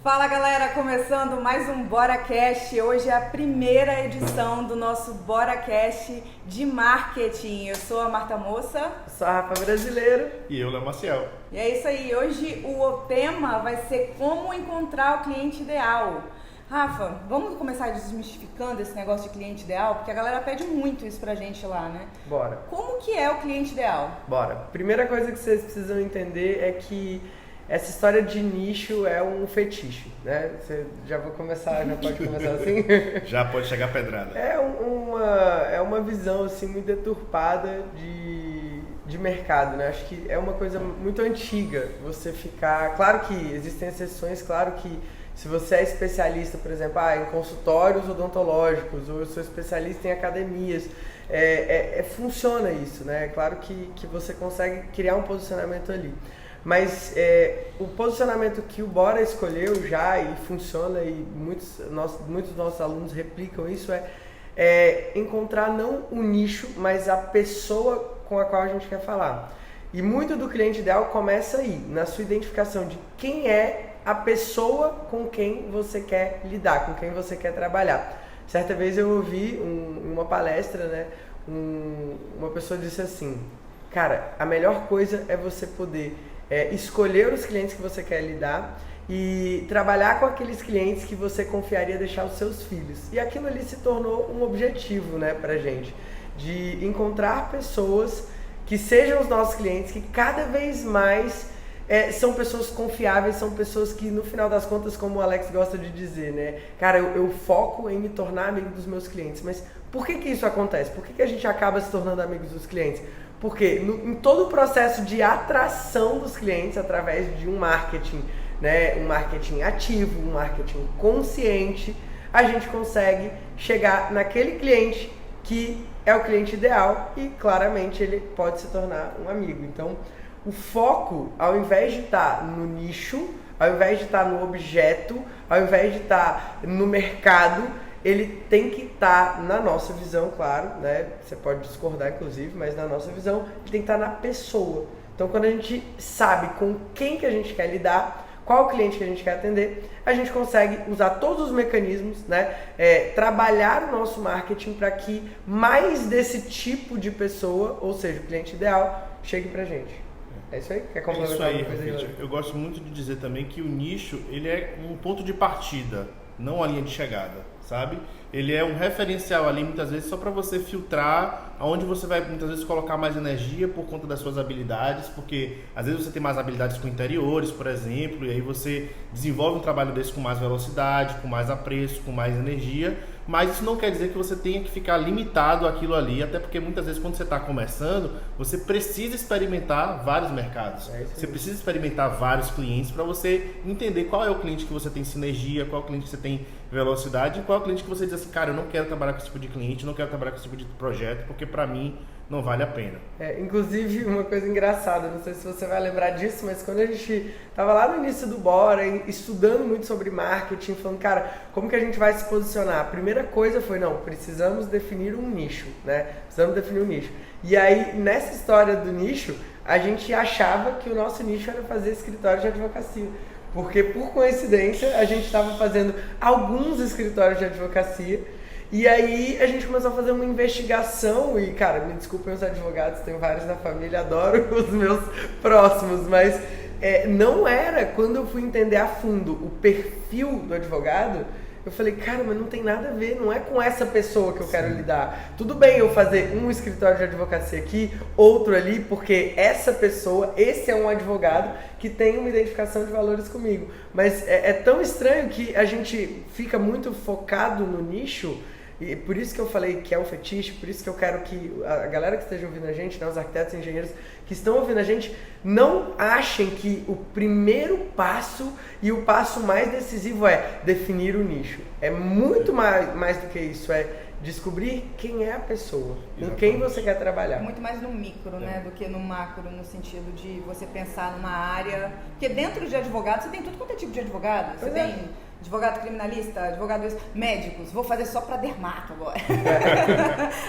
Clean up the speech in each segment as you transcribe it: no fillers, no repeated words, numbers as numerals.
Fala galera, começando mais um BoraCast. Hoje é a primeira edição do nosso BoraCast de marketing. Eu sou a Marta Moça. Eu sou a Rafa Brasileiro. E eu, Léo Maciel. E é isso aí, hoje o tema vai ser como encontrar o cliente ideal. Rafa, vamos começar desmistificando esse negócio de cliente ideal? Porque a galera pede muito isso pra gente lá, né? Bora. Como que é o cliente ideal? Bora. Primeira coisa que vocês precisam entender é que essa história de nicho é um fetiche, né? Você já pode começar assim? Já pode chegar pedrada. É uma visão assim muito deturpada de mercado, né? Acho que é uma coisa muito antiga você ficar... Claro que existem exceções, claro que se você é especialista, por exemplo, em consultórios odontológicos, ou eu sou especialista em academias, funciona isso, né? Claro que você consegue criar um posicionamento ali. Mas o posicionamento que o Bora escolheu já e funciona, e muitos dos nossos alunos replicam isso, é encontrar não o nicho, mas a pessoa com a qual a gente quer falar. E muito do cliente ideal começa aí, na sua identificação de quem é a pessoa com quem você quer lidar, com quem você quer trabalhar. Certa vez eu ouvi uma palestra, né, uma pessoa disse assim: cara, a melhor coisa é você poder escolher os clientes que você quer lidar e trabalhar com aqueles clientes que você confiaria deixar os seus filhos. E aquilo ali se tornou um objetivo, né, pra gente, de encontrar pessoas que sejam os nossos clientes, que cada vez mais são pessoas confiáveis, são pessoas que, no final das contas, como o Alex gosta de dizer, né, cara, eu foco em me tornar amigo dos meus clientes. Mas por que isso acontece? Por que a gente acaba se tornando amigos dos clientes? Porque em todo o processo de atração dos clientes, através de um marketing, né, um marketing ativo, um marketing consciente, a gente consegue chegar naquele cliente que é o cliente ideal e claramente ele pode se tornar um amigo. Então, o foco, ao invés de estar no nicho, ao invés de estar no objeto, ao invés de estar no mercado, ele tem que estar, na nossa visão, claro, né? Você pode discordar, inclusive, mas na nossa visão, ele tem que estar na pessoa. Então, quando a gente sabe com quem que a gente quer lidar, qual cliente que a gente quer atender, a gente consegue usar todos os mecanismos, né? Trabalhar o nosso marketing para que mais desse tipo de pessoa, ou seja, o cliente ideal, chegue pra gente. É isso aí? Quer complementar alguma coisa aí? Eu gosto muito de dizer também que o nicho, ele é um ponto de partida, não a linha de chegada, sabe? Ele é um referencial ali, muitas vezes, só para você filtrar aonde você vai, muitas vezes, colocar mais energia por conta das suas habilidades, porque às vezes você tem mais habilidades com interiores, por exemplo, e aí você desenvolve um trabalho desse com mais velocidade, com mais apreço, com mais energia, mas isso não quer dizer que você tenha que ficar limitado àquilo ali, até porque muitas vezes quando você está começando, você precisa experimentar vários mercados, você precisa experimentar vários clientes para você entender qual é o cliente que você tem sinergia, qual é o cliente que você tem velocidade e qual é o cliente que você diz assim, cara, eu não quero trabalhar com esse tipo de cliente, não quero trabalhar com esse tipo de projeto, porque para mim não vale a pena. Inclusive, uma coisa engraçada, não sei se você vai lembrar disso, mas quando a gente estava lá no início do Bora, estudando muito sobre marketing, falando, cara, como que a gente vai se posicionar? A primeira coisa foi, precisamos definir um nicho, né? Precisamos definir um nicho. E aí, nessa história do nicho, a gente achava que o nosso nicho era fazer escritório de advocacia. Porque, por coincidência, a gente estava fazendo alguns escritórios de advocacia. E aí a gente começou a fazer uma investigação e, cara, me desculpem os advogados, tenho vários na família, adoro os meus próximos, mas não era, quando eu fui entender a fundo o perfil do advogado, eu falei, cara, mas não tem nada a ver, não é com essa pessoa que eu quero lidar. Tudo bem eu fazer um escritório de advocacia aqui, outro ali, porque essa pessoa, esse é um advogado que tem uma identificação de valores comigo. Mas é tão estranho que a gente fica muito focado no nicho. E por isso que eu falei que é um fetiche, por isso que eu quero que a galera que esteja ouvindo a gente, né, os arquitetos e engenheiros que estão ouvindo a gente, não achem que o primeiro passo e o passo mais decisivo é definir o nicho. É muito mais do que isso, é descobrir quem é a pessoa, com quem você quer trabalhar. Muito mais no micro, né, do que no macro, no sentido de você pensar numa área... Porque dentro de advogado, você tem tudo quanto é tipo de advogado. Você tem advogado criminalista, médicos, vou fazer só pra dermato agora.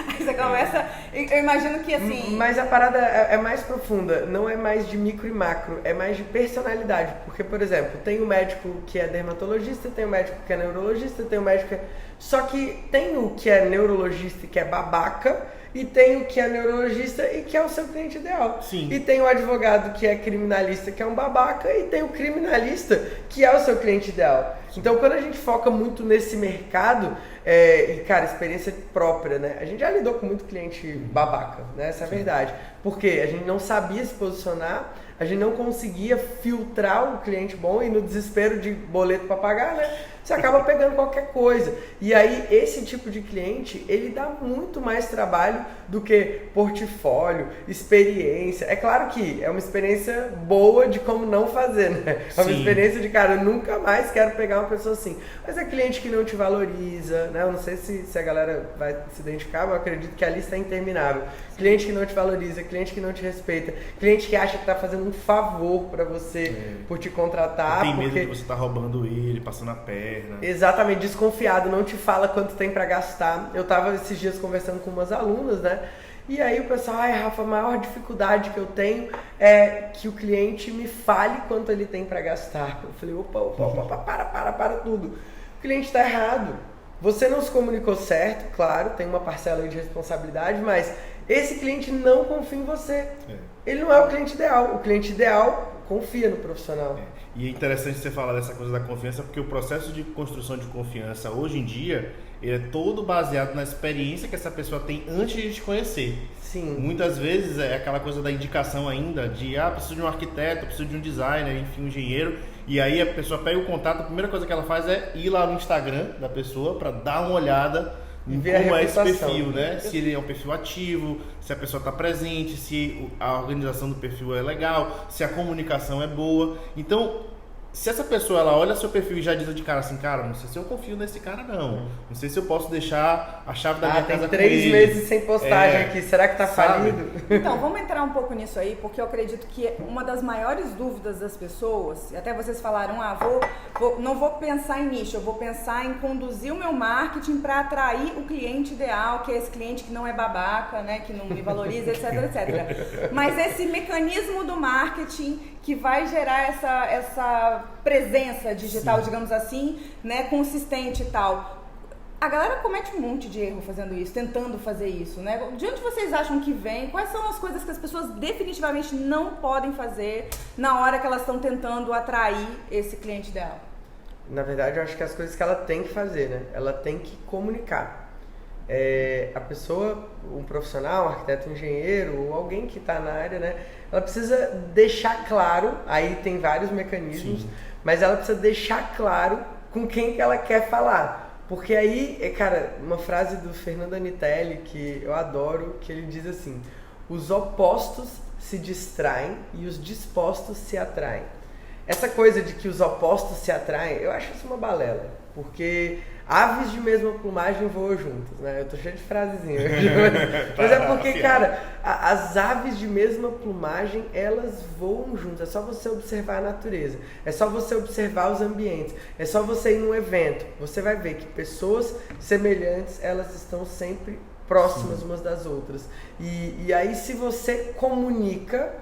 Aí você começa, eu imagino que assim... Mas a parada é mais profunda, não é mais de micro e macro, é mais de personalidade. Porque, por exemplo, tem o médico que é dermatologista, tem o médico que é neurologista, tem o médico que é... Só que tem o que é neurologista e que é babaca, e tem o que é neurologista e que é o seu cliente ideal. Sim. E tem o advogado que é criminalista, que é um babaca, e tem o criminalista que é o seu cliente ideal. Então, quando a gente foca muito nesse mercado, e cara, experiência própria, né? A gente já lidou com muito cliente babaca, né? Essa é a verdade. Porque a gente não sabia se posicionar, a gente não conseguia filtrar o cliente bom e no desespero de boleto para pagar, né? Você acaba pegando qualquer coisa. E aí, esse tipo de cliente, ele dá muito mais trabalho do que portfólio, experiência. É claro que é uma experiência boa de como não fazer, né? É uma experiência de, cara, eu nunca mais quero pegar uma pessoa assim. Mas é cliente que não te valoriza, né? Eu não sei se a galera vai se identificar, mas eu acredito que a lista é interminável. Cliente que não te valoriza, cliente que não te respeita, cliente que acha que tá fazendo um favor para você por te contratar. Tem medo de você estar roubando ele, passando a perna. Exatamente, desconfiado, não te fala quanto tem para gastar. Eu tava esses dias conversando com umas alunas, né? E aí o pessoal, Rafa, a maior dificuldade que eu tenho é que o cliente me fale quanto ele tem para gastar. Eu falei, opa, para tudo. O cliente tá errado. Você não se comunicou certo, claro, tem uma parcela aí de responsabilidade, mas esse cliente não confia em você. Ele não é o cliente ideal. O cliente ideal confia no profissional. E é interessante você falar dessa coisa da confiança, porque o processo de construção de confiança hoje em dia, ele é todo baseado na experiência que essa pessoa tem antes de te conhecer. Sim. Muitas vezes é aquela coisa da indicação ainda, de preciso de um arquiteto, preciso de um designer, enfim, um engenheiro, e aí a pessoa pega o contato, a primeira coisa que ela faz é ir lá no Instagram da pessoa para dar uma olhada em como é esse perfil, né? Se ele é um perfil ativo, se a pessoa está presente, se a organização do perfil é legal, se a comunicação é boa. Então, se essa pessoa ela olha seu perfil e já diz de cara assim, cara, não sei se eu confio nesse cara não sei se eu posso deixar a chave da minha casa com ele. Tem 3 meses sem postagem aqui, será que tá falido? Então, vamos entrar um pouco nisso aí, porque eu acredito que uma das maiores dúvidas das pessoas, e até vocês falaram, não vou pensar em nicho, eu vou pensar em conduzir o meu marketing para atrair o cliente ideal, que é esse cliente que não é babaca, né, que não me valoriza, etc, etc. Mas esse mecanismo do marketing que vai gerar essa presença digital, digamos assim, né, consistente e tal. A galera comete um monte de erro fazendo isso, tentando fazer isso, né? De onde vocês acham que vem? Quais são as coisas que as pessoas definitivamente não podem fazer na hora que elas estão tentando atrair esse cliente ideal? Na verdade, eu acho que as coisas que ela tem que fazer, né? Ela tem que comunicar. A pessoa, um profissional, um arquiteto, um engenheiro, ou alguém que está na área, né? Ela precisa deixar claro, aí tem vários mecanismos, mas ela precisa deixar claro com quem que ela quer falar. Porque aí, cara, uma frase do Fernando Anitelli que eu adoro, que ele diz assim, os opostos se distraem e os dispostos se atraem. Essa coisa de que os opostos se atraem, eu acho isso uma balela, porque aves de mesma plumagem voam juntas, né? Eu tô cheio de frasezinha hoje, mas é porque, cara, as aves de mesma plumagem, elas voam juntas. É só você observar a natureza, é só você observar os ambientes, é só você ir num evento. Você vai ver que pessoas semelhantes, elas estão sempre próximas umas das outras. E aí, se você comunica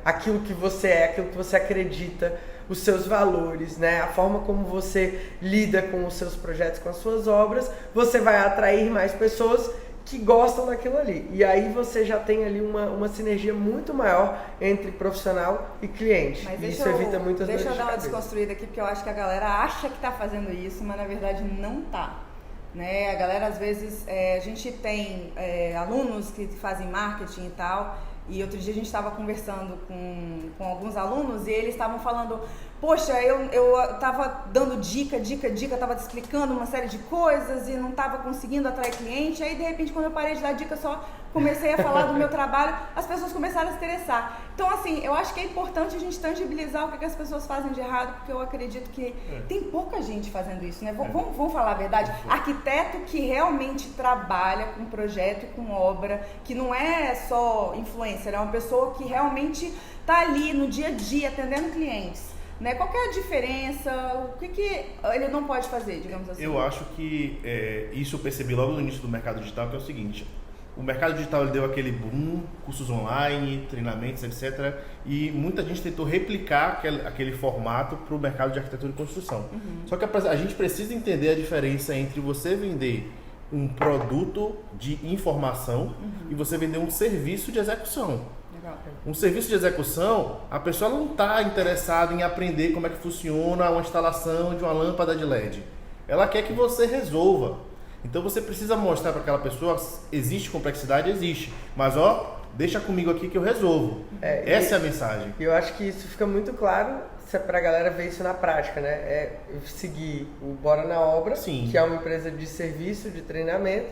aquilo que você é, aquilo que você acredita, os seus valores, né? A forma como você lida com os seus projetos, com as suas obras, você vai atrair mais pessoas que gostam daquilo ali. E aí você já tem ali uma sinergia muito maior entre profissional e cliente. Mas e isso evita muitas dores de Deixa eu dar uma cabeça. desconstruída aqui, porque eu acho que a galera acha que está fazendo isso, mas na verdade não tá. Né? A galera, às vezes, a gente tem alunos que fazem marketing e tal, e outro dia a gente estava conversando com alguns alunos e eles estavam falando, poxa, eu estava dando dica, estava te explicando uma série de coisas e não estava conseguindo atrair cliente, aí de repente quando eu parei de dar dica, só comecei a falar do meu trabalho, as pessoas começaram a se interessar. Então assim, eu acho que é importante a gente tangibilizar o que as pessoas fazem de errado, porque eu acredito que tem pouca gente fazendo isso, né? Vamos falar a verdade, arquiteto que realmente trabalha com projeto e com obra, que não é só influencer, é uma pessoa que realmente está ali no dia a dia atendendo clientes. né? Qual que é a diferença? O que ele não pode fazer, digamos assim? Eu acho que isso eu percebi logo no início do mercado digital, que é o seguinte: o mercado digital ele deu aquele boom, cursos online, treinamentos, etc. E muita gente tentou replicar aquele formato para o mercado de arquitetura e construção. Só que a gente precisa entender a diferença entre você vender um produto de informação e você vender um serviço de execução. Legal. Um serviço de execução, a pessoa não está interessada em aprender como é que funciona uma instalação de uma lâmpada de LED. Ela quer que você resolva. Então você precisa mostrar para aquela pessoa, existe complexidade? Existe. Mas deixa comigo aqui que eu resolvo. Essa é a mensagem. E eu acho que isso fica muito claro para a galera ver isso na prática, né? É seguir o Bora na Obra, Sim. que é uma empresa de serviço, de treinamento,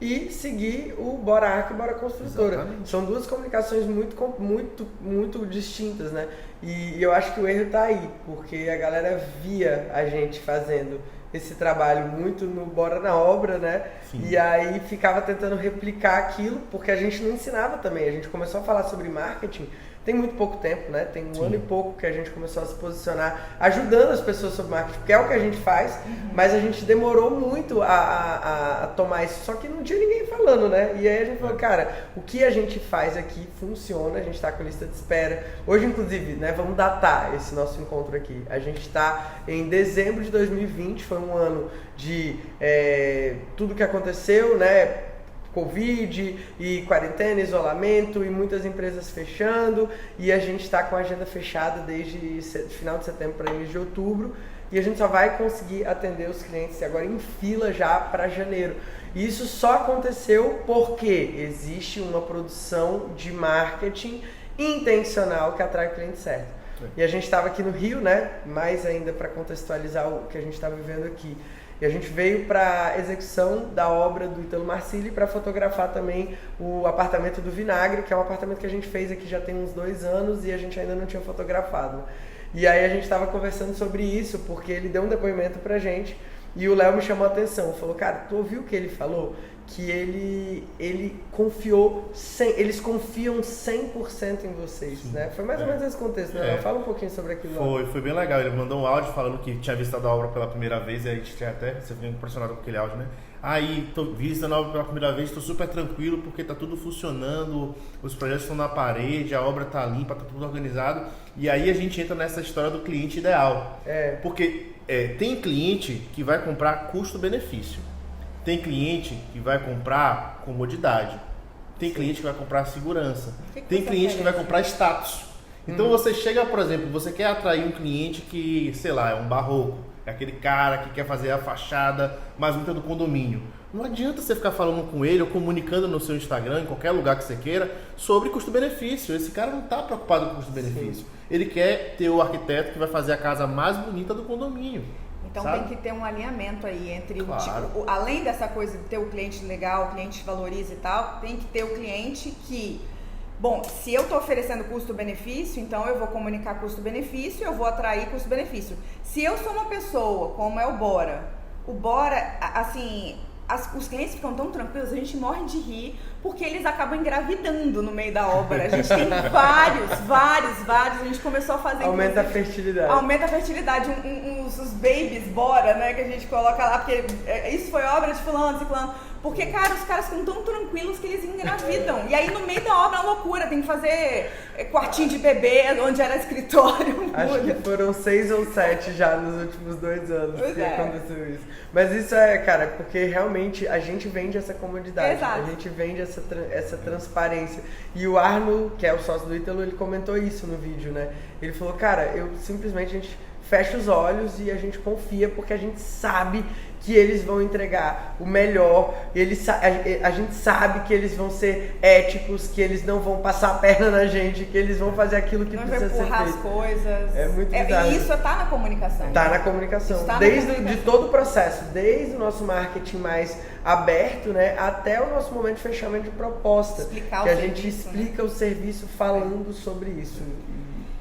e seguir o Bora Arc e Bora Construtora. Exatamente. São duas comunicações muito distintas, né? E eu acho que o erro está aí, porque a galera via a gente fazendo esse trabalho muito no Bora na Obra, né? Sim. E aí ficava tentando replicar aquilo, porque a gente não ensinava também. A gente começou a falar sobre marketing tem muito pouco tempo, né? Tem um ano e pouco que a gente começou a se posicionar ajudando as pessoas sobre marketing, que é o que a gente faz, mas a gente demorou muito a tomar isso, só que não tinha ninguém falando, né? E aí a gente falou, cara, o que a gente faz aqui funciona, a gente tá com lista de espera. Hoje, inclusive, né, vamos datar esse nosso encontro aqui. A gente tá em dezembro de 2020, foi um ano de tudo que aconteceu, né? Covid e quarentena, isolamento e muitas empresas fechando, e a gente está com a agenda fechada desde final de setembro para início de outubro, e a gente só vai conseguir atender os clientes agora em fila já para janeiro. E isso só aconteceu porque existe uma produção de marketing intencional que atrai o cliente certo. E a gente estava aqui no Rio, né? Mais ainda para contextualizar o que a gente está vivendo aqui. E a gente veio para a execução da obra do Ítalo Marcilli para fotografar também o apartamento do Vinagre, que é um apartamento que a gente fez aqui já tem uns 2 anos e a gente ainda não tinha fotografado. E aí a gente estava conversando sobre isso, porque ele deu um depoimento pra gente e o Léo me chamou a atenção. Falou, cara, tu ouviu o que ele falou? Que ele confiou, eles confiam 100% em vocês, né? Foi mais ou menos esse contexto, né? Fala um pouquinho sobre aquilo. Foi bem legal. Ele mandou um áudio falando que tinha visitado a obra pela primeira vez, e a gente você ficou impressionado com aquele áudio, né? Aí, tô visitando a obra pela primeira vez, estou super tranquilo porque tá tudo funcionando, os projetos estão na parede, a obra tá limpa, tá tudo organizado. E aí a gente entra nessa história do cliente ideal. Porque tem cliente que vai comprar custo-benefício. Tem cliente que vai comprar comodidade. Tem cliente que vai comprar segurança. Tem cliente que vai comprar status. Então você chega, por exemplo, você quer atrair um cliente que, sei lá, é um barroco. É aquele cara que quer fazer a fachada mais bonita do condomínio. Não adianta você ficar falando com ele ou comunicando no seu Instagram, em qualquer lugar que você queira, sobre custo-benefício. Esse cara não está preocupado com custo-benefício. Ele quer ter o arquiteto que vai fazer a casa mais bonita do condomínio. Então sabe? Tem que ter um alinhamento aí entre Claro. além dessa coisa de ter o cliente legal, o cliente valoriza e tal, tem que ter o cliente que, bom, se eu estou oferecendo custo-benefício, então eu vou comunicar custo-benefício, eu vou atrair custo-benefício. Se eu sou uma pessoa, como é o Bora, assim, os clientes ficam tão tranquilos, a gente morre de rir, porque eles acabam engravidando no meio da obra. A gente tem vários, a gente começou a fazer... Aumenta a fertilidade. Aumenta a fertilidade, os babies, Bora, né, que a gente coloca lá, porque isso foi obra de fulano, porque, cara, os caras ficam tão tranquilos que eles engravidam. E aí, no meio da obra, é uma loucura. Tem que fazer quartinho de bebê, onde era escritório. Acho que foram 6 ou 7 já nos últimos 2 anos que aconteceu isso. Mas isso cara, porque realmente a gente vende essa comodidade. Exato. A gente vende essa transparência. E o Arno, que é o sócio do Ítalo, ele comentou isso no vídeo, né? Ele falou, cara, simplesmente a gente fecha os olhos e a gente confia porque a gente sabe que eles vão entregar o melhor, a gente sabe que eles vão ser éticos, que eles não vão passar a perna na gente, que eles vão fazer aquilo que precisa ser feito. Não vai empurrar as coisas. É muito bizarro. E isso tá na comunicação. Tá na comunicação. De todo o processo, desde o nosso marketing mais aberto, né, até o nosso momento de fechamento de proposta. Explicar que o a gente serviço, explica o serviço falando sobre isso.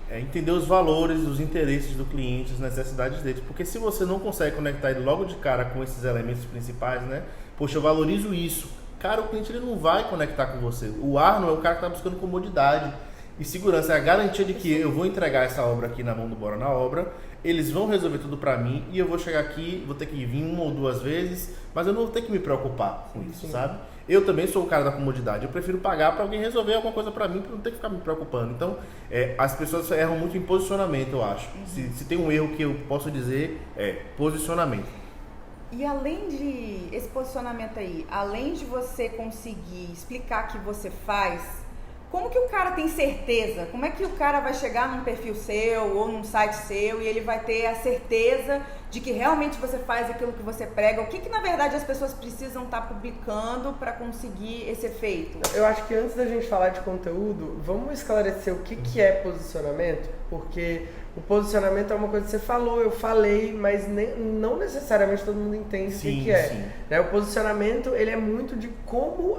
Entender os valores, os interesses do cliente, as necessidades dele. Porque se você não consegue conectar ele logo de cara com esses elementos principais, né? Poxa, eu valorizo isso. Cara, o cliente ele não vai conectar com você. O Arno é o cara que está buscando comodidade. E segurança é a garantia de que eu vou entregar essa obra aqui na mão do Bora na Obra, eles vão resolver tudo pra mim e eu vou chegar aqui, vou ter que vir 1 ou 2 vezes, mas eu não vou ter que me preocupar com isso, sabe? Eu também sou o cara da comodidade, eu prefiro pagar pra alguém resolver alguma coisa pra mim, pra não ter que ficar me preocupando. Então, as pessoas erram muito em posicionamento, eu acho. Se tem um erro que eu posso dizer, é posicionamento. E além de esse posicionamento aí, além de você conseguir explicar o que você faz, como que o cara tem certeza? Como é que o cara vai chegar num perfil seu ou num site seu e ele vai ter a certeza de que realmente você faz aquilo que você prega? O que na verdade as pessoas precisam estar publicando para conseguir esse efeito? Eu acho que antes da gente falar de conteúdo, vamos esclarecer o que é posicionamento, porque o posicionamento é uma coisa que você falou, eu falei, mas não necessariamente todo mundo entende o que é. Sim. Né? O posicionamento, ele é muito de como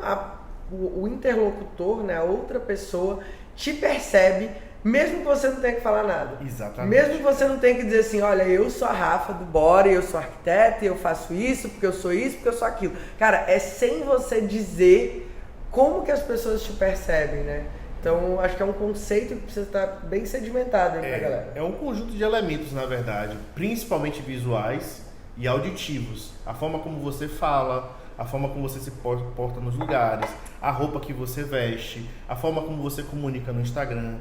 o interlocutor, né, a outra pessoa, te percebe, mesmo que você não tenha que falar nada. Exatamente. Mesmo que você não tenha que dizer assim, olha, eu sou a Rafa do Bora, eu sou arquiteta, eu faço isso, porque eu sou isso, porque eu sou aquilo. Cara, é sem você dizer como que as pessoas te percebem, né? Então, acho que é um conceito que precisa estar bem sedimentado aí pra galera. É um conjunto de elementos, na verdade, principalmente visuais e auditivos. A forma como você fala, a forma como você se porta nos lugares, a roupa que você veste, a forma como você comunica no Instagram.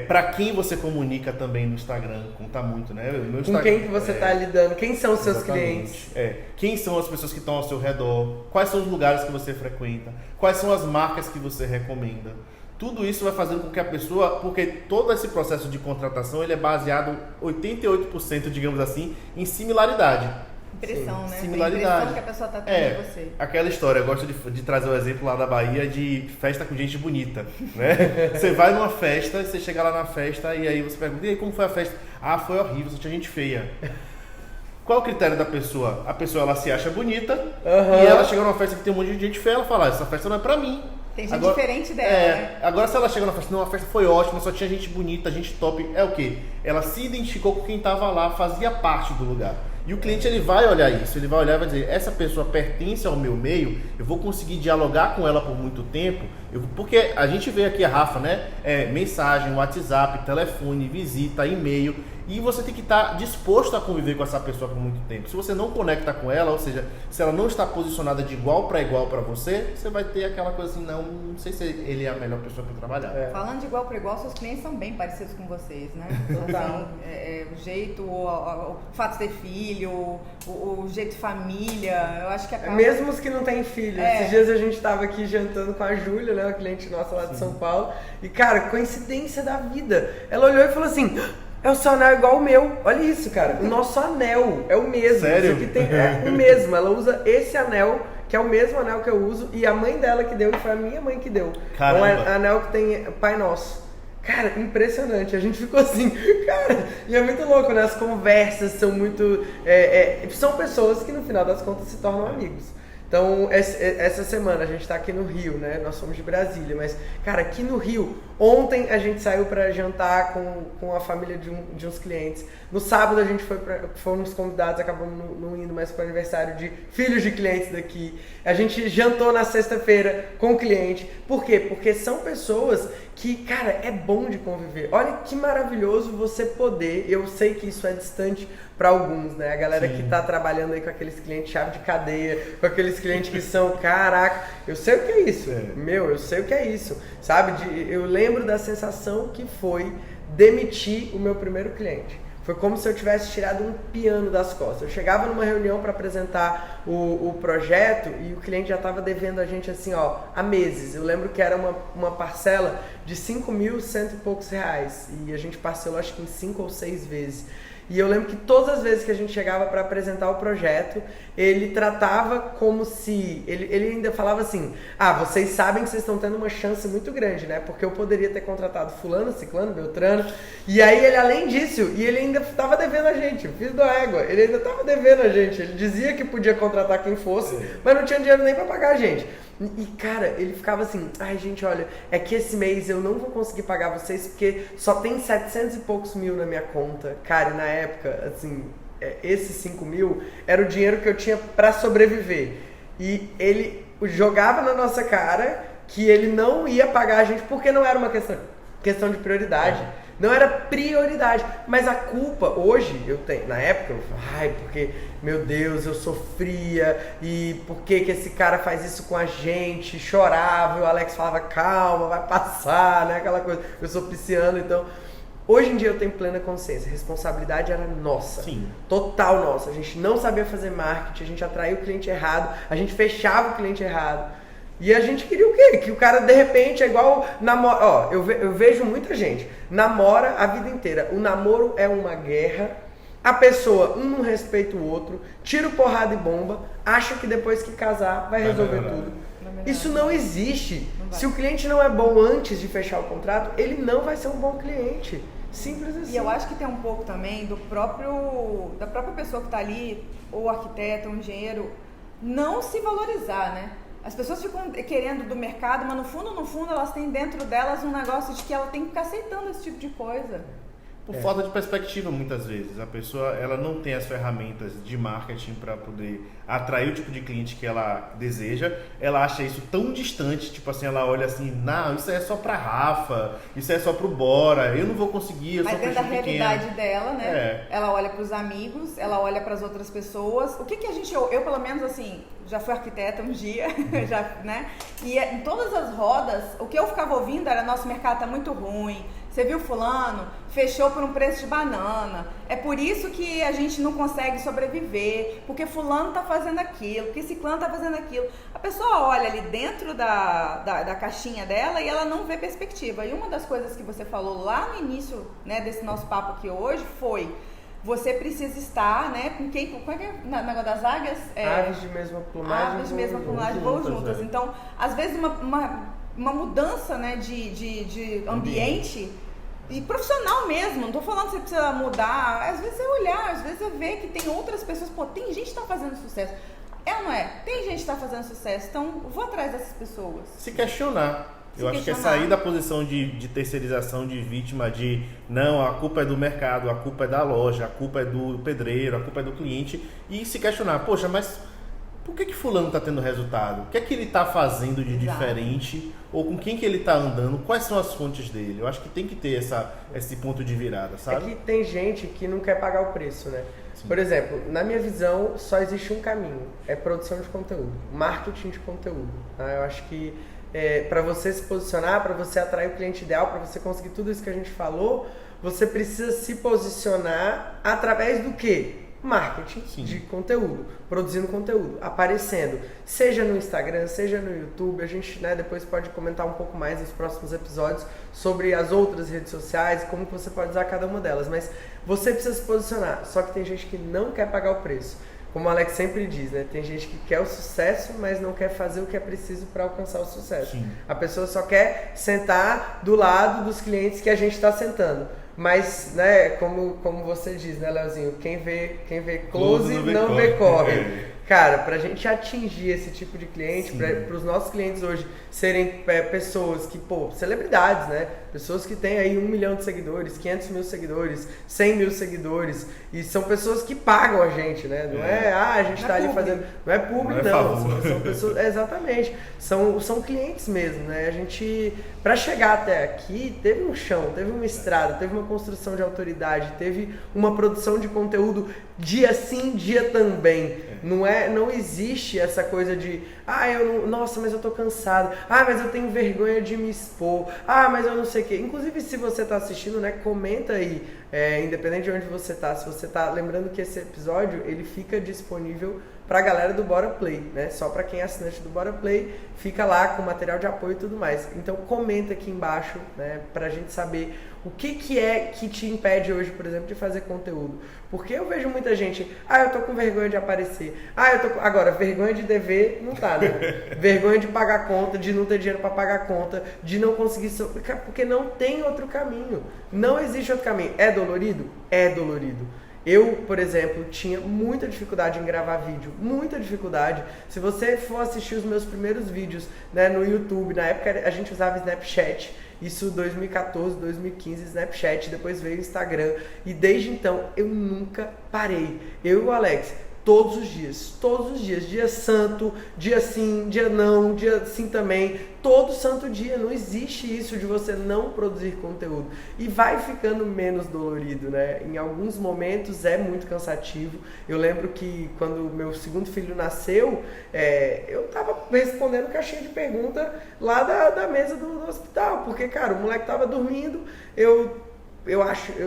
Para quem você comunica também no Instagram, conta muito, né? Com quem que você está lidando, quem são os seus clientes? clientes? Quem são as pessoas que estão ao seu redor, quais são os lugares que você frequenta, quais são as marcas que você recomenda. Tudo isso vai fazendo com que a pessoa, porque todo esse processo de contratação ele é baseado 88%, digamos assim, em similaridade. Impressão, né? Similaridade. A impressão que a pessoa tá tendo de você. Aquela história, eu gosto de trazer o exemplo lá da Bahia de festa com gente bonita, né? Você vai numa festa, você chega lá na festa e aí você pergunta, e aí como foi a festa? Ah, foi horrível, só tinha gente feia. Qual é o critério da pessoa? A pessoa, ela se acha bonita e ela chega numa festa que tem um monte de gente feia, ela fala, essa festa não é pra mim. Tem gente diferente dela, né? Agora se ela chega na festa, não, a festa foi ótima, só tinha gente bonita, gente top, é o quê? Ela se identificou com quem tava lá, fazia parte do lugar. E o cliente ele vai olhar isso, ele vai olhar e vai dizer, essa pessoa pertence ao meu meio, eu vou conseguir dialogar com ela por muito tempo, porque a gente vê aqui a Rafa, né? Mensagem, WhatsApp, telefone, visita, e-mail, e você tem que estar disposto a conviver com essa pessoa por muito tempo. Se você não conecta com ela, ou seja, se ela não está posicionada de igual para você, você vai ter aquela coisa assim, não sei se ele é a melhor pessoa para trabalhar. Falando de igual para igual, seus clientes são bem parecidos com vocês, né? Assim, o jeito, o fato de ter filho, o jeito família, eu acho que acaba... Mesmo os que não têm filho. Esses dias a gente estava aqui jantando com a Júlia, né, uma cliente nossa lá de São Paulo, e cara, coincidência da vida, ela olhou e falou assim... o seu anel é igual o meu. Olha isso, cara. O nosso anel é o mesmo. Sério? Isso aqui é o mesmo. Ela usa esse anel, que é o mesmo anel que eu uso, e a mãe dela que deu, e foi a minha mãe que deu. Caramba. É um anel que tem Pai Nosso. Cara, impressionante. A gente ficou assim, cara, e é muito louco, né? As conversas são muito... são pessoas que no final das contas se tornam amigos. Então, essa semana a gente tá aqui no Rio, né? Nós somos de Brasília, mas, cara, aqui no Rio, ontem a gente saiu para jantar com a família de uns clientes. No sábado a gente fomos convidados, acabamos não indo mais para o aniversário de filhos de clientes daqui. A gente jantou na sexta-feira com o cliente. Por quê? Porque são pessoas que, cara, é bom de conviver. Olha que maravilhoso você poder, eu sei que isso é distante para alguns, né? A galera que tá trabalhando aí com aqueles clientes chave de cadeia, com aqueles clientes que são, caraca, eu sei o que é isso, eu sei o que é isso, sabe? Eu lembro da sensação que foi demitir o meu primeiro cliente. Foi como se eu tivesse tirado um piano das costas. Eu chegava numa reunião para apresentar o projeto e o cliente já estava devendo a gente assim, ó, há meses. Eu lembro que era uma parcela de 5.100 e poucos reais e a gente parcelou acho que em 5 ou 6 vezes. E eu lembro que todas as vezes que a gente chegava para apresentar o projeto, ele tratava como se... Ele ainda falava assim, vocês sabem que vocês estão tendo uma chance muito grande, né? Porque eu poderia ter contratado fulano, ciclano, beltrano. E aí ele, além disso, e ele ainda estava devendo a gente, o filho da égua, ele ainda estava devendo a gente. Ele dizia que podia contratar quem fosse, mas não tinha dinheiro nem para pagar a gente. E, cara, ele ficava assim, gente, olha, é que esse mês eu não vou conseguir pagar vocês porque só tem 700 e poucos mil na minha conta. Cara, e na época, assim, esses 5 mil era o dinheiro que eu tinha pra sobreviver. E ele jogava na nossa cara que ele não ia pagar a gente porque não era uma questão questão de prioridade. Não era prioridade. Mas a culpa, hoje, eu tenho. Na época, eu falei, porque, meu Deus, eu sofria. E por que esse cara faz isso com a gente? Chorava. E o Alex falava, calma, vai passar, né? Aquela coisa. Eu sou pisciano, então. Hoje em dia eu tenho plena consciência. A responsabilidade era nossa. Sim. Total nossa. A gente não sabia fazer marketing, a gente atraiu o cliente errado, a gente fechava o cliente errado. E a gente queria o quê? Que o cara, de repente, é igual namoro. Ó, eu vejo muita gente. Namora a vida inteira. O namoro é uma guerra. A pessoa, um não respeita o outro. Tira porrada e bomba. Acha que depois que casar vai resolver tudo. Isso não existe. Se o cliente não é bom antes de fechar o contrato, ele não vai ser um bom cliente. Simples assim. E eu acho que tem um pouco também da própria pessoa que está ali, ou arquiteto, ou engenheiro, não se valorizar, né? As pessoas ficam querendo do mercado, mas no fundo, elas têm dentro delas um negócio de que ela tem que ficar aceitando esse tipo de coisa. Por falta de perspectiva, muitas vezes. A pessoa ela não tem as ferramentas de marketing para poder atrair o tipo de cliente que ela deseja. Ela acha isso tão distante, tipo assim, ela olha assim, não, isso é só pra Rafa, isso é só pro Bora, eu não vou conseguir, eu Mas sou um dentro da peixe realidade pequeno. dela, né? Ela olha pros amigos, ela olha pras outras pessoas. O que a gente... Eu, pelo menos, assim, já fui arquiteta um dia, já, né? E em todas as rodas, o que eu ficava ouvindo era, nosso mercado tá muito ruim. Você viu fulano? Fechou por um preço de banana. É por isso que a gente não consegue sobreviver, porque fulano tá fazendo aquilo, porque ciclano tá fazendo aquilo. A pessoa olha ali dentro da caixinha dela e ela não vê perspectiva. E uma das coisas que você falou lá no início, né, desse nosso papo aqui hoje foi: você precisa estar, né, com quem... Como é que é o negócio das águias? Aves de mesma plumagem. Aves de mesma plumagem voam juntas. Então, às vezes uma mudança, né, de ambiente e profissional mesmo, não tô falando que você precisa mudar, às vezes é olhar, às vezes é ver que tem outras pessoas, pô, tem gente que tá fazendo sucesso, ou não é? Tem gente que tá fazendo sucesso, então vou atrás dessas pessoas. Se questionar. Eu acho que é sair da posição de terceirização, de vítima, de não, a culpa é do mercado, a culpa é da loja, a culpa é do pedreiro, a culpa é do cliente, e se questionar, poxa, mas por que fulano está tendo resultado? O que é que ele está fazendo de diferente? Ou com quem que ele está andando? Quais são as fontes dele? Eu acho que tem que ter esse ponto de virada, sabe? É que tem gente que não quer pagar o preço, né? Sim. Por exemplo, na minha visão, só existe um caminho. É produção de conteúdo. Marketing de conteúdo. Eu acho que para você se posicionar, para você atrair o cliente ideal, para você conseguir tudo isso que a gente falou, você precisa se posicionar através do quê? Marketing. Sim. De conteúdo, produzindo conteúdo, aparecendo, seja no Instagram, seja no YouTube. A gente, né, depois pode comentar um pouco mais nos próximos episódios sobre as outras redes sociais, como que você pode usar cada uma delas, mas você precisa se posicionar. Só que tem gente que não quer pagar o preço. Como o Alex sempre diz, né? Tem gente que quer o sucesso, mas não quer fazer o que é preciso para alcançar o sucesso. Sim. A pessoa só quer sentar do lado dos clientes que a gente está sentando. Mas, né, como você diz, né, Leozinho? Quem vê close não vê corre. Cara, pra gente atingir esse tipo de cliente, para os nossos clientes hoje serem pessoas que, celebridades, né? Pessoas que têm aí 1 milhão de seguidores, 500 mil seguidores, 100 mil seguidores. E são pessoas que pagam a gente, né? Não é a gente tá ali fazendo... Não é público, não. São pessoas... Exatamente. São clientes mesmo, né? A gente, pra chegar até aqui, teve um chão, teve uma estrada, teve uma construção de autoridade, teve uma produção de conteúdo dia sim, dia também. Não existe essa coisa de, nossa, mas eu tô cansado, mas eu tenho vergonha de me expor, mas eu não sei o quê. Inclusive, se você tá assistindo, né, comenta aí, independente de onde você tá, se você tá lembrando que esse episódio, ele fica disponível pra galera do Bora Play, né, só pra quem é assinante do Bora Play, fica lá com material de apoio e tudo mais. Então comenta aqui embaixo, né, pra gente saber o que é que te impede hoje, por exemplo, de fazer conteúdo. Porque eu vejo muita gente, eu tô com vergonha de aparecer. Agora, vergonha de dever não tá, né? Vergonha de pagar conta, de não ter dinheiro para pagar conta, de não conseguir... Porque não tem outro caminho. Não existe outro caminho. É dolorido? É dolorido. Eu, por exemplo, tinha muita dificuldade em gravar vídeo, muita dificuldade. Se você for assistir os meus primeiros vídeos, né, no YouTube, na época a gente usava Snapchat, isso 2014, 2015, Snapchat, depois veio o Instagram, e desde então eu nunca parei. Eu e o Alex, todos os dias, dia santo, dia sim, dia não, dia sim também, todo santo dia, não existe isso de você não produzir conteúdo, e vai ficando menos dolorido, né, em alguns momentos é muito cansativo. Eu lembro que quando meu segundo filho nasceu, eu tava respondendo caixinha de pergunta lá da mesa do hospital, porque, cara, o moleque tava dormindo, eu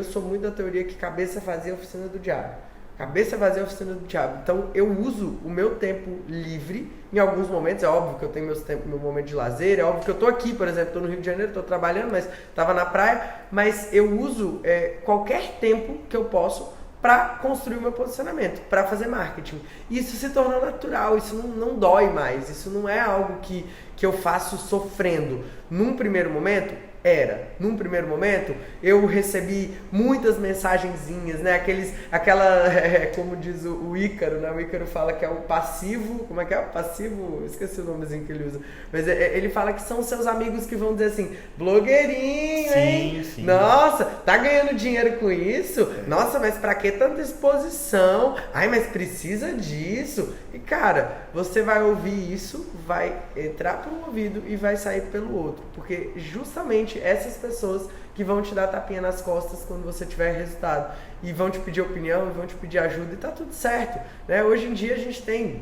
sou muito da teoria que cabeça vazia é a oficina do diabo. Cabeça vazia é a oficina do diabo. Então eu uso o meu tempo livre em alguns momentos. É óbvio que eu tenho meu momento de lazer. É óbvio que eu tô aqui, por exemplo, tô no Rio de Janeiro, tô trabalhando, mas tava na praia. Mas eu uso qualquer tempo que eu posso para construir o meu posicionamento, para fazer marketing. E isso se tornou natural, isso não dói mais. Isso não é algo que eu faço sofrendo. Num primeiro momento, eu recebi muitas mensagenzinhas, né? Como diz o Ícaro, né? O Ícaro fala que é o passivo, como é que é? O passivo, esqueci o nomezinho que ele usa, mas ele fala que são seus amigos que vão dizer assim, blogueirinho, hein? Sim. Nossa, tá ganhando dinheiro com isso? Nossa, mas pra que tanta exposição? Ai, mas precisa disso? E cara, você vai ouvir isso, vai entrar por um ouvido e vai sair pelo outro, porque justamente essas pessoas que vão te dar tapinha nas costas quando você tiver resultado e vão te pedir opinião, vão te pedir ajuda e tá tudo certo, né? Hoje em dia a gente tem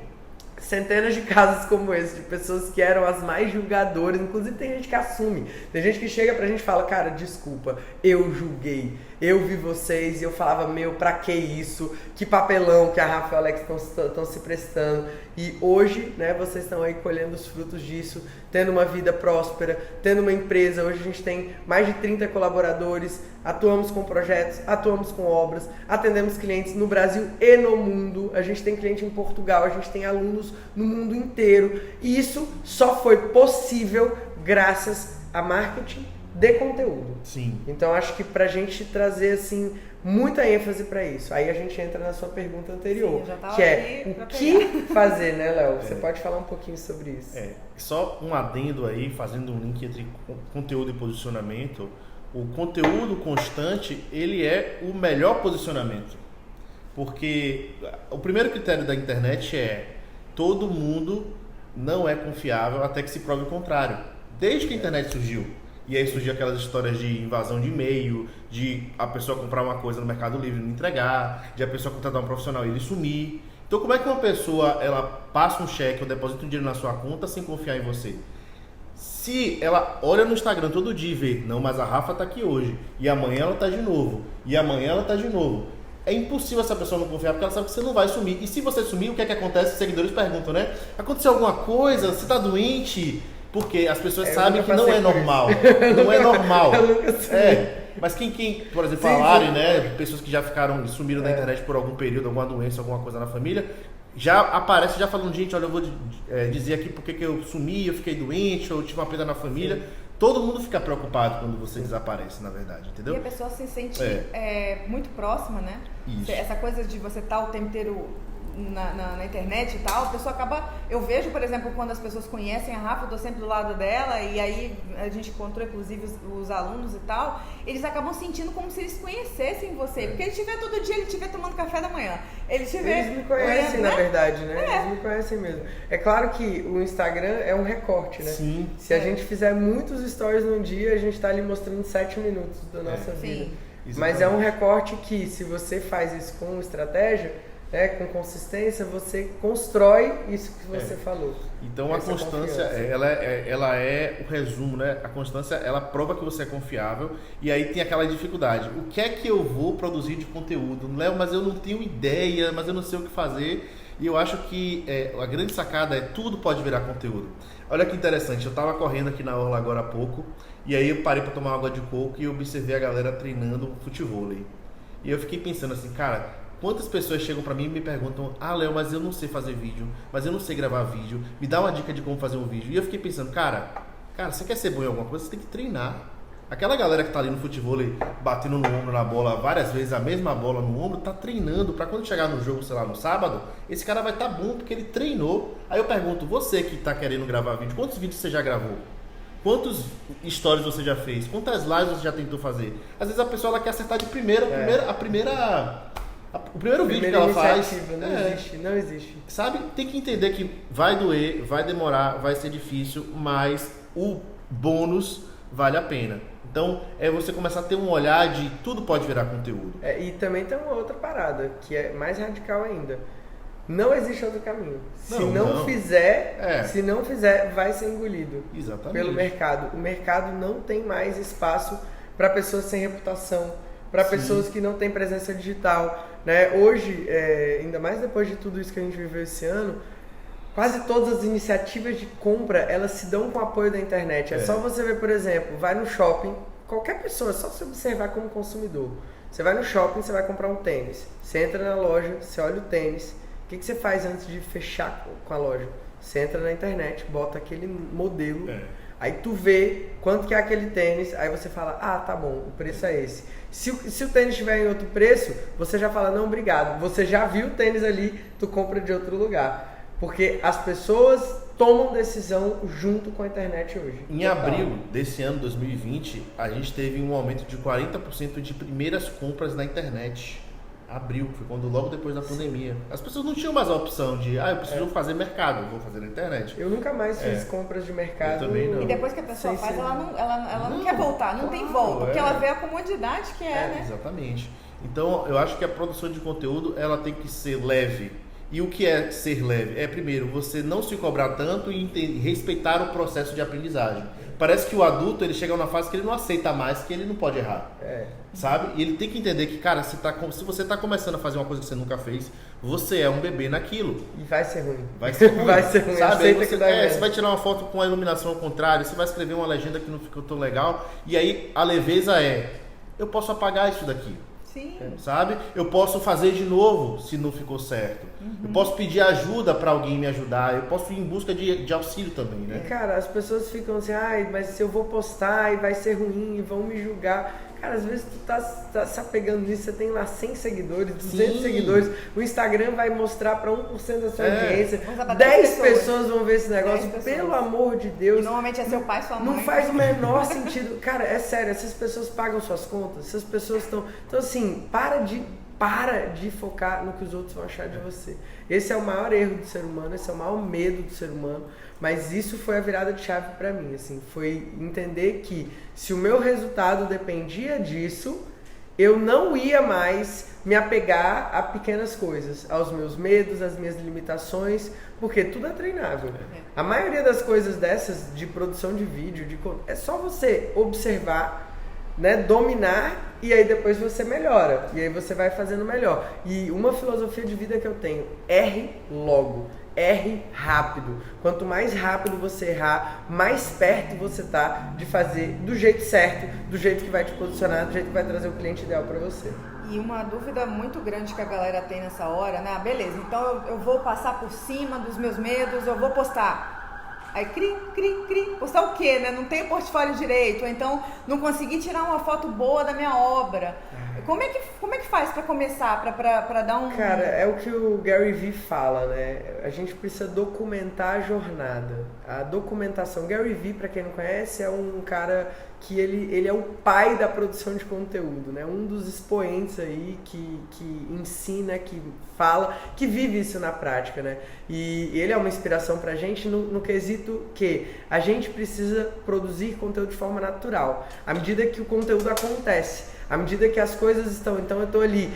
centenas de casos como esse, de pessoas que eram as mais julgadoras, inclusive tem gente que assume, tem gente que chega pra gente e fala, cara, desculpa, eu julguei, eu vi vocês e eu falava, pra que isso? Que papelão que a Rafa e o Alex estão se prestando. E hoje, né, vocês estão aí colhendo os frutos disso, tendo uma vida próspera, tendo uma empresa. Hoje a gente tem mais de 30 colaboradores, atuamos com projetos, atuamos com obras, atendemos clientes no Brasil e no mundo. A gente tem cliente em Portugal, a gente tem alunos no mundo inteiro. E isso só foi possível graças a marketing de conteúdo. Sim. Então acho que pra gente trazer assim muita ênfase pra isso. Aí a gente entra na sua pergunta anterior, que é o que fazer, né, Léo? Você pode falar um pouquinho sobre isso? Só um adendo aí, fazendo um link entre conteúdo e posicionamento. O conteúdo constante, ele é o melhor posicionamento. Porque o primeiro critério da internet é todo mundo não é confiável até que se prove o contrário. Desde que a internet surgiu. E aí surgiu aquelas histórias de invasão de e-mail, de a pessoa comprar uma coisa no Mercado Livre e não entregar, de a pessoa contratar um profissional e ele sumir. Então como é que uma pessoa ela passa um cheque ou deposita um dinheiro na sua conta sem confiar em você? Se ela olha no Instagram todo dia e vê, não, mas a Rafa tá aqui hoje, e amanhã ela tá de novo, e amanhã ela tá de novo. É impossível essa pessoa não confiar, porque ela sabe que você não vai sumir. E se você sumir, o que é que acontece? Os seguidores perguntam, né? Aconteceu alguma coisa? Você tá doente? Porque as pessoas sabem que não é normal. Não é normal. Mas quem, por exemplo, falarem, né? Pessoas que já sumiram da internet por algum período, alguma doença, alguma coisa na família, já aparece já falando, gente, olha, eu vou dizer aqui porque que eu sumi, eu fiquei doente, ou tive uma perda na família. Todo mundo fica preocupado quando você desaparece, na verdade, entendeu? E a pessoa se sente muito próxima, né? Isso. Essa coisa de você estar o tempo inteiro na internet e tal, a pessoa acaba... Eu vejo, por exemplo, quando as pessoas conhecem a Rafa, eu tô sempre do lado dela, e aí a gente encontrou, inclusive, os alunos e tal, eles acabam sentindo como se eles conhecessem você, porque ele estiver todo dia, ele estiver tomando café da manhã. Eles me conhecem, na verdade, né? Eles me conhecem mesmo. É claro que o Instagram é um recorte, né? Sim. Se a gente fizer muitos stories num dia, a gente tá ali mostrando 7 minutos da nossa vida. Sim. Mas é um recorte que, se você faz isso com estratégia, com consistência, você constrói isso que você falou. Então a constância, ela é o resumo, né? A constância, ela prova que você é confiável, e aí tem aquela dificuldade. O que é que eu vou produzir de conteúdo? Léo, mas eu não tenho ideia, mas eu não sei o que fazer. E eu acho que a grande sacada é tudo pode virar conteúdo. Olha que interessante, eu estava correndo aqui na orla agora há pouco, e aí eu parei para tomar água de coco e observei a galera treinando futevôlei. E eu fiquei pensando assim, cara, quantas pessoas chegam pra mim e me perguntam, Léo, mas eu não sei fazer vídeo, mas eu não sei gravar vídeo, me dá uma dica de como fazer um vídeo. E eu fiquei pensando, cara, você quer ser bom em alguma coisa, você tem que treinar. Aquela galera que tá ali no futevôlei, batendo no ombro na bola várias vezes, a mesma bola no ombro, tá treinando pra quando chegar no jogo, sei lá, no sábado, esse cara vai estar bom porque ele treinou. Aí eu pergunto, você que tá querendo gravar vídeo, quantos vídeos você já gravou? Quantos stories você já fez? Quantas lives você já tentou fazer? Às vezes a pessoa ela quer acertar de primeira, a primeira O primeiro vídeo que ela faz... Não existe. Sabe? Tem que entender que vai doer, vai demorar, vai ser difícil, mas o bônus vale a pena. Então, é você começar a ter um olhar de tudo pode virar conteúdo. E também tem uma outra parada, que é mais radical ainda. Não existe outro caminho. Se não fizer, vai ser engolido. Exatamente. Pelo mercado. O mercado não tem mais espaço para pessoas sem reputação, para pessoas que não têm presença digital, né? Hoje, ainda mais depois de tudo isso que a gente viveu esse ano, quase todas as iniciativas de compra, elas se dão com o apoio da internet. É só você ver, por exemplo, vai no shopping, qualquer pessoa, é só você observar como consumidor. Você vai no shopping, você vai comprar um tênis. Você entra na loja, você olha o tênis. O que você faz antes de fechar com a loja? Você entra na internet, bota aquele modelo, aí tu vê quanto que é aquele tênis, aí você fala, tá bom, o preço é esse. Se o tênis estiver em outro preço, você já fala, não, obrigado. Você já viu o tênis ali, tu compra de outro lugar. Porque as pessoas tomam decisão junto com a internet hoje. Em abril desse ano, 2020, a gente teve um aumento de 40% de primeiras compras na internet. Abril, foi quando logo depois da pandemia. As pessoas não tinham mais a opção de, eu preciso fazer mercado, vou fazer na internet. Eu nunca mais fiz compras de mercado. Eu também não. E depois que a pessoa faz, ela não quer voltar, não tem volta, porque ela vê a comodidade que né? Exatamente. Então, eu acho que a produção de conteúdo, ela tem que ser leve. E o que é ser leve? Primeiro, você não se cobrar tanto e respeitar o processo de aprendizagem. Parece que o adulto, ele chega numa fase que ele não aceita mais, que ele não pode errar. Sabe? E ele tem que entender que, cara, se você está começando a fazer uma coisa que você nunca fez, você é um bebê naquilo. E vai ser ruim. Vai ser ruim. Vai ser ruim. Sabe? Você vai tirar uma foto com a iluminação ao contrário, você vai escrever uma legenda que não ficou tão legal, e aí a leveza eu posso apagar isso daqui. Sim. Sabe? Eu posso fazer de novo se não ficou certo. Eu posso pedir ajuda para alguém me ajudar. Eu posso ir em busca de auxílio também, né? E, cara, as pessoas ficam assim, mas se eu vou postar e vai ser ruim e vão me julgar. Cara, às vezes tu tá se apegando nisso, você tem lá 100 seguidores, 200 seguidores, o Instagram vai mostrar para 1% da sua audiência, 10 pessoas vão ver esse negócio, pelo amor de Deus. E normalmente é seu pai, sua mãe. Não faz o menor sentido. Cara, é sério, essas pessoas pagam suas contas, essas pessoas estão... Então assim, para de focar no que os outros vão achar de você. Esse é o maior erro do ser humano, esse é o maior medo do ser humano, mas isso foi a virada de chave para mim, assim, foi entender que se o meu resultado dependia disso, eu não ia mais me apegar a pequenas coisas, aos meus medos, às minhas limitações, porque tudo é treinável. A maioria das coisas dessas, de produção de vídeo, é só você observar, né, dominar, e aí depois você melhora, e aí você vai fazendo melhor. E uma filosofia de vida que eu tenho, erre logo, erre rápido. Quanto mais rápido você errar, mais perto você tá de fazer do jeito certo, do jeito que vai te posicionar, do jeito que vai trazer o cliente ideal para você. E uma dúvida muito grande que a galera tem nessa hora, né? Beleza, então eu vou passar por cima dos meus medos, eu vou postar. Aí, postar o quê, né? Não tenho portfólio direito, ou então não consegui tirar uma foto boa da minha obra. Como é que faz para começar, para dar um... Cara, é o que o Gary Vee fala, né? A gente precisa documentar a jornada. A documentação. Gary Vee, para quem não conhece, é um cara que ele é o pai da produção de conteúdo, né? Um dos expoentes aí que ensina, que fala, que vive isso na prática, né? E ele é uma inspiração pra gente no quesito que a gente precisa produzir conteúdo de forma natural, à medida que o conteúdo acontece. À medida que as coisas estão, então eu estou ali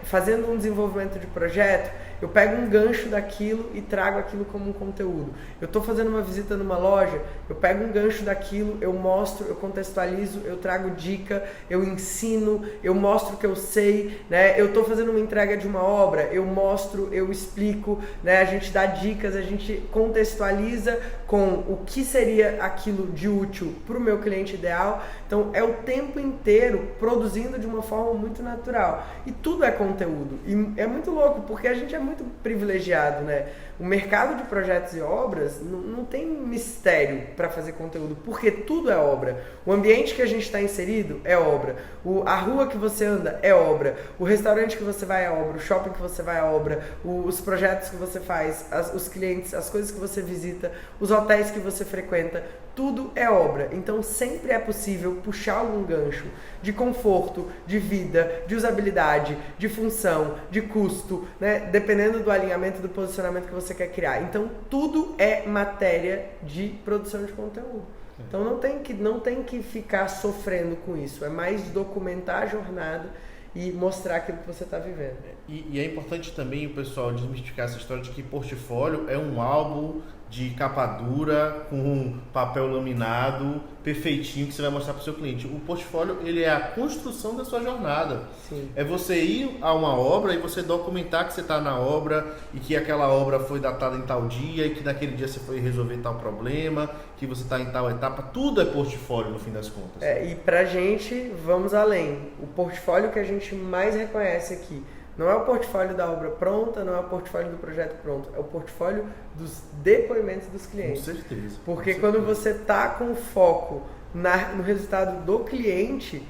fazendo um desenvolvimento de projeto, eu pego um gancho daquilo e trago aquilo como um conteúdo. Eu estou fazendo uma visita numa loja, eu pego um gancho daquilo, eu mostro, eu contextualizo, eu trago dica, eu ensino, eu mostro o que eu sei, né? Eu estou fazendo uma entrega de uma obra, eu mostro, eu explico, né? A gente dá dicas, a gente contextualiza com o que seria aquilo de útil para o meu cliente ideal. Então é o tempo inteiro produzindo de uma forma muito natural. E tudo é conteúdo. E é muito louco, porque a gente é muito privilegiado, né? O mercado de projetos e obras não tem mistério para fazer conteúdo, porque tudo é obra. O ambiente que a gente está inserido é obra. A rua que você anda é obra. O restaurante que você vai é obra. O shopping que você vai é obra. Os projetos que você faz, os clientes, as coisas que você visita, os hotéis que você frequenta, tudo é obra. Então sempre é possível puxar algum gancho de conforto, de vida, de usabilidade, de função, de custo, né? Dependendo do alinhamento, do posicionamento que você quer criar. Então tudo é matéria de produção de conteúdo. Então não tem que ficar sofrendo com isso. É mais documentar a jornada e mostrar aquilo que você está vivendo. E é importante também o pessoal desmistificar essa história de que portfólio é um álbum de capa dura, com papel laminado, perfeitinho, que você vai mostrar para o seu cliente. O portfólio, ele é a construção da sua jornada. Sim. É você ir a uma obra e você documentar que você está na obra e que aquela obra foi datada em tal dia e que naquele dia você foi resolver tal problema, que você está em tal etapa. Tudo é portfólio no fim das contas. E pra gente, vamos além. O portfólio que a gente mais reconhece aqui não é o portfólio da obra pronta, não é o portfólio do projeto pronto, é o portfólio dos depoimentos dos clientes. Com certeza. Porque quando você tá com foco no resultado do cliente,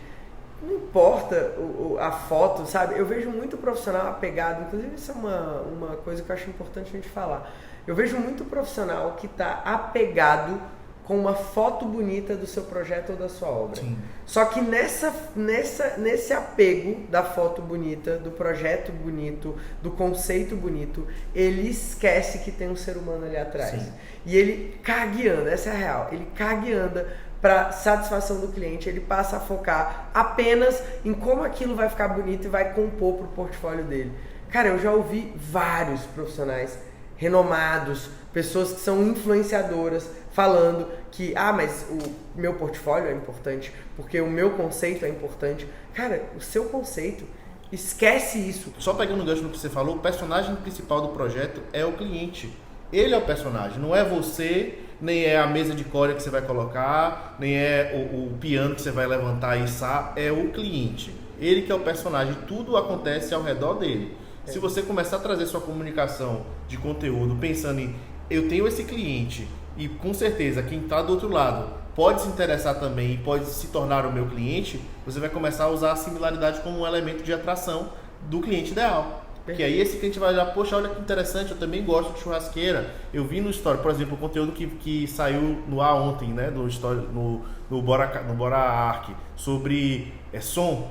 não importa a foto, sabe? Eu vejo muito profissional apegado, inclusive isso é uma coisa que eu acho importante a gente falar. Eu vejo muito profissional que tá apegado com uma foto bonita do seu projeto ou da sua obra. Sim. Só que nesse apego da foto bonita, do projeto bonito, do conceito bonito, ele esquece que tem um ser humano ali atrás. Sim. E ele caga e anda, essa é a real. Ele caga e anda para satisfação do cliente, ele passa a focar apenas em como aquilo vai ficar bonito e vai compor pro portfólio dele. Cara, eu já ouvi vários profissionais renomados, pessoas que são influenciadoras, falando que, mas o meu portfólio é importante, porque o meu conceito é importante. Cara, o seu conceito, esquece isso. Só pegando o gancho no que você falou, o personagem principal do projeto é o cliente. Ele é o personagem, não é você, nem é a mesa de core que você vai colocar, nem é o piano que você vai levantar e içar, é o cliente. Ele que é o personagem, tudo acontece ao redor dele. Se você começar a trazer sua comunicação de conteúdo pensando em eu tenho esse cliente e com certeza quem está do outro lado pode se interessar também e pode se tornar o meu cliente, você vai começar a usar a similaridade como um elemento de atração do cliente ideal. Porque aí esse cliente vai olhar, poxa, olha que interessante, eu também gosto de churrasqueira. Eu vi no Story, por exemplo, o conteúdo que saiu no ar ontem, né, no Bora Arc, sobre som.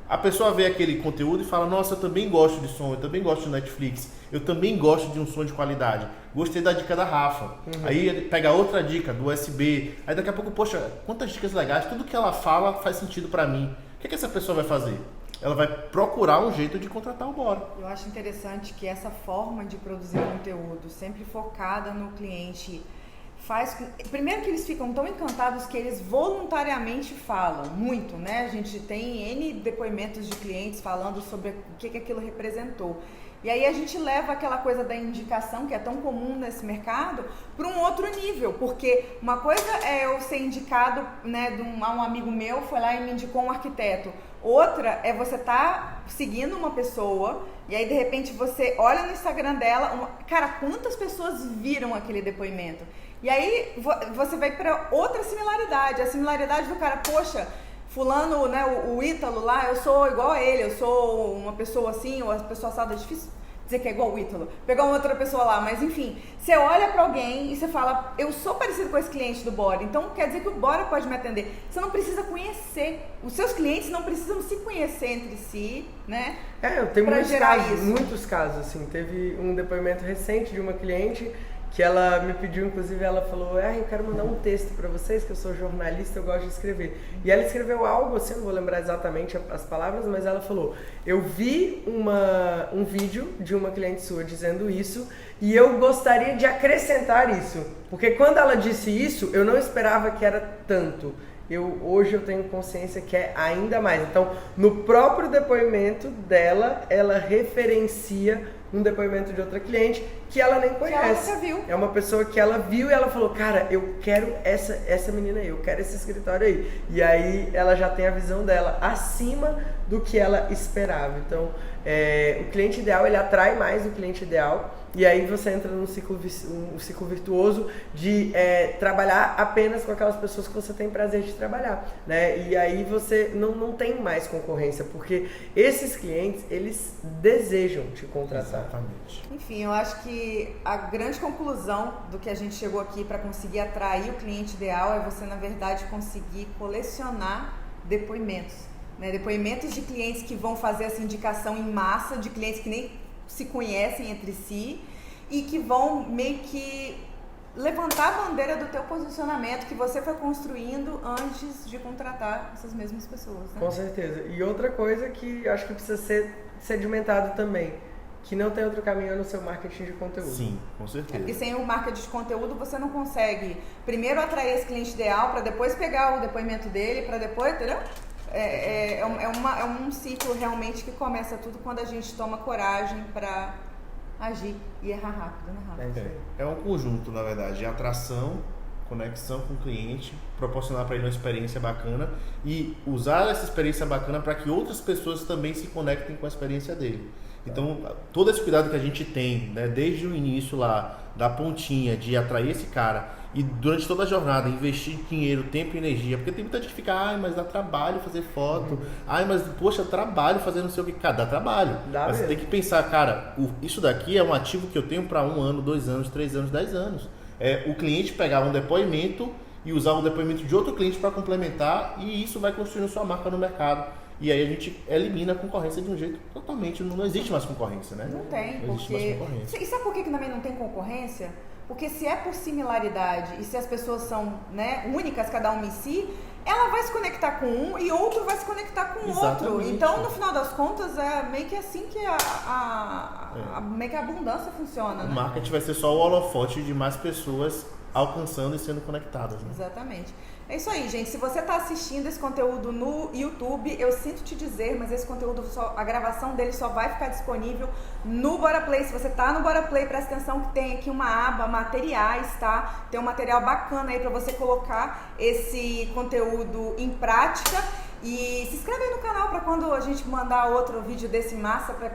A pessoa vê aquele conteúdo e fala, nossa, eu também gosto de som, eu também gosto de Netflix, eu também gosto de um som de qualidade. Gostei da dica da Rafa. Aí ele pega outra dica do USB. Aí daqui a pouco, poxa, quantas dicas legais, tudo que ela fala faz sentido pra mim. O que essa pessoa vai fazer? Ela vai procurar um jeito de contratar o Bora. Eu acho interessante que essa forma de produzir conteúdo, sempre focada no cliente, primeiro que eles ficam tão encantados que eles voluntariamente falam muito, né? A gente tem N depoimentos de clientes falando sobre o que aquilo representou. E aí a gente leva aquela coisa da indicação, que é tão comum nesse mercado, para um outro nível, porque uma coisa é eu ser indicado, né, um amigo meu foi lá e me indicou um arquiteto. Outra é você estar seguindo uma pessoa e aí de repente você olha no Instagram dela, cara, quantas pessoas viram aquele depoimento? E aí você vai para outra similaridade, a similaridade do cara, poxa, fulano, né, o Ítalo lá, eu sou igual a ele, eu sou uma pessoa assim, ou a pessoa assada, é difícil dizer que é igual o Ítalo, pegar uma outra pessoa lá, mas enfim, você olha pra alguém e você fala, eu sou parecido com esse cliente do Bora, então quer dizer que o Bora pode me atender. Você não precisa conhecer, os seus clientes não precisam se conhecer entre si, né? Eu tenho muitos casos, assim, teve um depoimento recente de uma cliente que ela me pediu, inclusive ela falou, eu quero mandar um texto para vocês, que eu sou jornalista, eu gosto de escrever. E ela escreveu algo, assim, não vou lembrar exatamente as palavras, mas ela falou, eu vi um vídeo de uma cliente sua dizendo isso e eu gostaria de acrescentar isso. Porque quando ela disse isso, eu não esperava que era tanto. Hoje eu tenho consciência que é ainda mais. Então, no próprio depoimento dela, ela referencia um depoimento de outra cliente que ela nem conhece. Que ela viu. É uma pessoa que ela viu e ela falou, cara, eu quero essa menina aí, eu quero esse escritório aí. E aí ela já tem a visão dela acima do que ela esperava. Então, o cliente ideal, ele atrai mais o cliente ideal. E aí você entra num ciclo virtuoso de trabalhar apenas com aquelas pessoas que você tem prazer de trabalhar, né? E aí você não tem mais concorrência, porque esses clientes, eles desejam te contratar. Exatamente. Enfim, eu acho que a grande conclusão do que a gente chegou aqui para conseguir atrair o cliente ideal é você, na verdade, conseguir colecionar depoimentos, né? Depoimentos de clientes que vão fazer essa indicação em massa, de clientes que nem se conhecem entre si e que vão meio que levantar a bandeira do teu posicionamento que você foi construindo antes de contratar essas mesmas pessoas, né? Com certeza. E outra coisa que eu acho que precisa ser sedimentado também, que não tem outro caminho no seu marketing de conteúdo. Sim, com certeza. Porque sem o marketing de conteúdo você não consegue primeiro atrair esse cliente ideal para depois pegar o depoimento dele, para depois, entendeu? É um ciclo realmente que começa tudo quando a gente toma coragem para agir e errar rápido, né, Rafa? É um conjunto, na verdade, de atração, conexão com o cliente, proporcionar para ele uma experiência bacana e usar essa experiência bacana para que outras pessoas também se conectem com a experiência dele. Então, todo esse cuidado que a gente tem, né, desde o início lá, da pontinha, de atrair esse cara e durante toda a jornada investir dinheiro, tempo e energia, porque tem muita gente que fica, mas dá trabalho fazer foto, mas poxa, trabalho fazer não sei o que, cara, dá trabalho. Mas você tem que pensar, cara, isso daqui é um ativo que eu tenho para 1 ano, 2 anos, 3 anos, 10 anos. O cliente pegar um depoimento e usar o depoimento de outro cliente para complementar e isso vai construindo sua marca no mercado. E aí a gente elimina a concorrência de um jeito totalmente... Não existe mais concorrência, né? Não tem, não existe mais concorrência. E sabe por que também não tem concorrência? Porque se é por similaridade e se as pessoas são, né, únicas, cada uma em si, ela vai se conectar com um e outro vai se conectar com o outro. Então, no final das contas, é meio que assim que meio que a abundância funciona, né? O marketing vai ser só o holofote de mais pessoas alcançando e sendo conectadas, né? Exatamente. É isso aí, gente. Se você está assistindo esse conteúdo no YouTube, eu sinto te dizer, mas esse conteúdo, a gravação dele só vai ficar disponível no BoraPlay. Se você está no BoraPlay, presta atenção que tem aqui uma aba materiais, tá? Tem um material bacana aí para você colocar esse conteúdo em prática. E se inscreve aí no canal para quando a gente mandar outro vídeo desse massa, para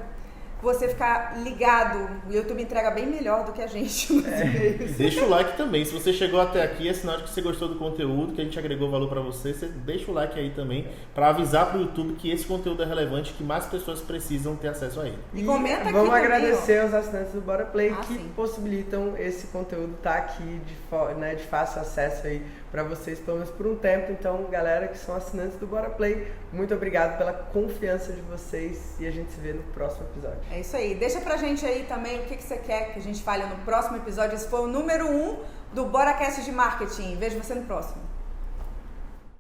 você ficar ligado. O YouTube entrega bem melhor do que a gente nos e-mails. Deixa o like também. Se você chegou até aqui, é sinal de que você gostou do conteúdo, que a gente agregou valor para você. Você deixa o like aí também para avisar para o YouTube que esse conteúdo é relevante, que mais pessoas precisam ter acesso a ele. E comenta aqui vamos também, agradecer aos assinantes do BoraPlay que sim, possibilitam esse conteúdo estar aqui de fácil acesso aí para vocês, pelo menos por um tempo. Então, galera que são assinantes do BoraPlay, muito obrigado pela confiança de vocês e a gente se vê no próximo episódio. É isso aí. Deixa pra gente aí também o que você quer que a gente fale no próximo episódio. Esse foi o número 1 do BoraCast de Marketing. Vejo você no próximo.